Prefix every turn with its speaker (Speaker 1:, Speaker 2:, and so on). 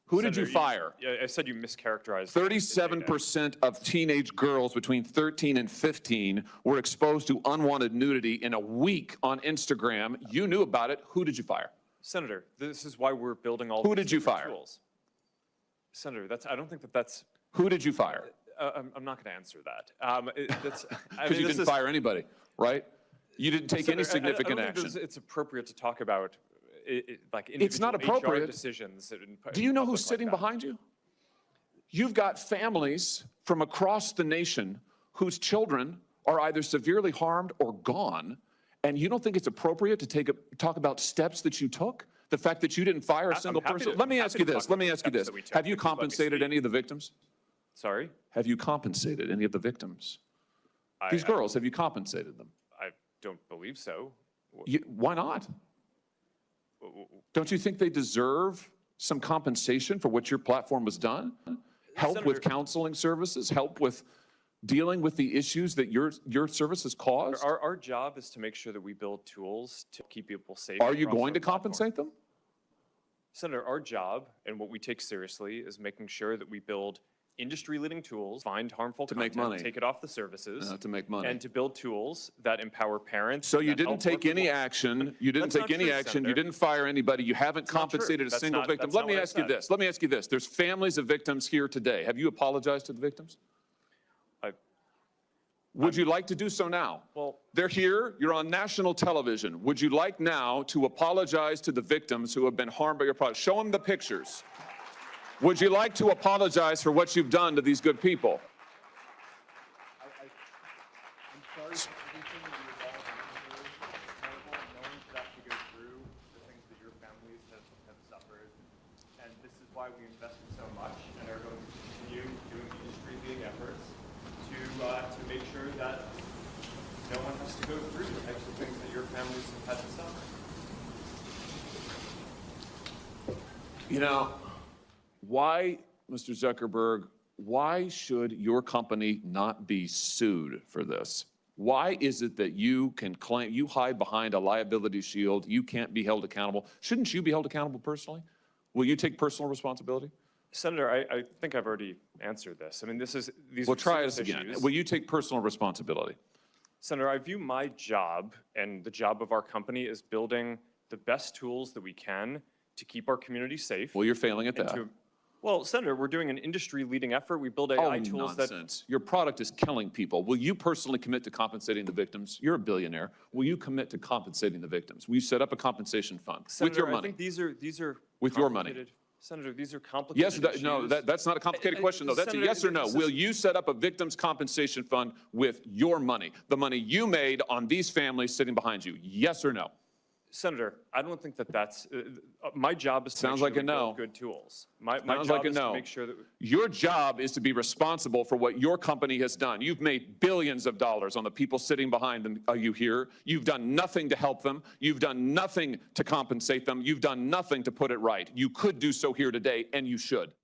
Speaker 1: Who did you fire?
Speaker 2: I said you mischaracterized.
Speaker 1: 37% of teenage girls between 13 and 15 were exposed to unwanted nudity in a week on Instagram. You knew about it. Who did you fire?
Speaker 2: Senator, this is why we're building all
Speaker 1: Who
Speaker 2: these
Speaker 1: did you
Speaker 2: different
Speaker 1: fire?
Speaker 2: tools. Senator, I don't think that's.
Speaker 1: Who did you fire?
Speaker 2: I'm not going to answer that.
Speaker 1: Because you didn't fire anybody, right? You didn't take any significant action.
Speaker 2: It's appropriate to talk about like
Speaker 1: it's not appropriate.
Speaker 2: HR decisions.
Speaker 1: Do you know who's sitting behind you? You've got families from across the nation whose children are either severely harmed or gone, and you don't think it's appropriate to talk about steps that you took? The fact that you didn't fire a single person? Let me ask you this. Have you compensated any of the victims?
Speaker 2: Sorry?
Speaker 1: Have you compensated any of the victims? These girls, have you compensated them?
Speaker 2: I don't believe so.
Speaker 1: Why not? Don't you think they deserve some compensation for what your platform has done? Help
Speaker 2: Senator,
Speaker 1: with counseling services, help with dealing with the issues that your service has caused?
Speaker 2: Our job is to make sure that we build tools to keep people safe.
Speaker 1: Are you going to compensate them?
Speaker 2: Senator, our job and what we take seriously is making sure that we build industry-leading tools, find harmful content,
Speaker 1: make money,
Speaker 2: take it off the services,
Speaker 1: to make money,
Speaker 2: and to build tools that empower parents.
Speaker 1: So you didn't take any action. You didn't take any action.
Speaker 2: Senator.
Speaker 1: You didn't fire anybody. You haven't compensated a single victim. Let me ask you this. Let me ask you this. There's families of victims here today. Have you apologized to the victims? Would you like to do so now?
Speaker 2: Well,
Speaker 1: they're here. You're on national television. Would you like now to apologize to the victims who have been harmed by your product? Show them the pictures. Would you like to apologize for what you've done to these good people?
Speaker 3: I'm sorry for everything that you've all been through. It's terrible knowing to have to go through the things that your families have suffered. And this is why we invested so much and are going to continue doing industry-leading efforts to make sure that no one has to go through the types of things that your families have had to suffer.
Speaker 1: You know, why, Mr. Zuckerberg, why should your company not be sued for this? Why is it that you can claim, you hide behind a liability shield, you can't be held accountable? Shouldn't you be held accountable personally? Will you take personal responsibility?
Speaker 2: Senator, I think I've already answered this. I mean, these
Speaker 1: Well,
Speaker 2: are
Speaker 1: try
Speaker 2: serious
Speaker 1: this again.
Speaker 2: issues.
Speaker 1: Will you take personal responsibility?
Speaker 2: Senator, I view my job and the job of our company as building the best tools that we can to keep our community safe.
Speaker 1: Well, you're failing at that.
Speaker 2: Well, Senator, we're doing an industry-leading effort. We build AI tools
Speaker 1: nonsense. Your product is killing people. Will you personally commit to compensating the victims? You're a billionaire. Will you commit to compensating the victims? Will you set up a compensation fund
Speaker 2: Senator,
Speaker 1: with your money?
Speaker 2: I think these are
Speaker 1: with your money.
Speaker 2: Senator, these are complicated issues.
Speaker 1: No, that's not a complicated question, though. That's Senator, a yes or no. Will you set up a victims compensation fund with your money, the money you made on these families sitting behind you? Yes or no?
Speaker 2: Senator, I don't think that's my job is to
Speaker 1: Sounds
Speaker 2: make
Speaker 1: like
Speaker 2: sure
Speaker 1: a no.
Speaker 2: good tools. My
Speaker 1: Sounds
Speaker 2: job
Speaker 1: like a
Speaker 2: is
Speaker 1: no.
Speaker 2: to make sure that
Speaker 1: your job is to be responsible for what your company has done. You've made billions of dollars on the people sitting behind them. Are you here? You've done nothing to help them. You've done nothing to compensate them. You've done nothing to put it right. You could do so here today, and you should.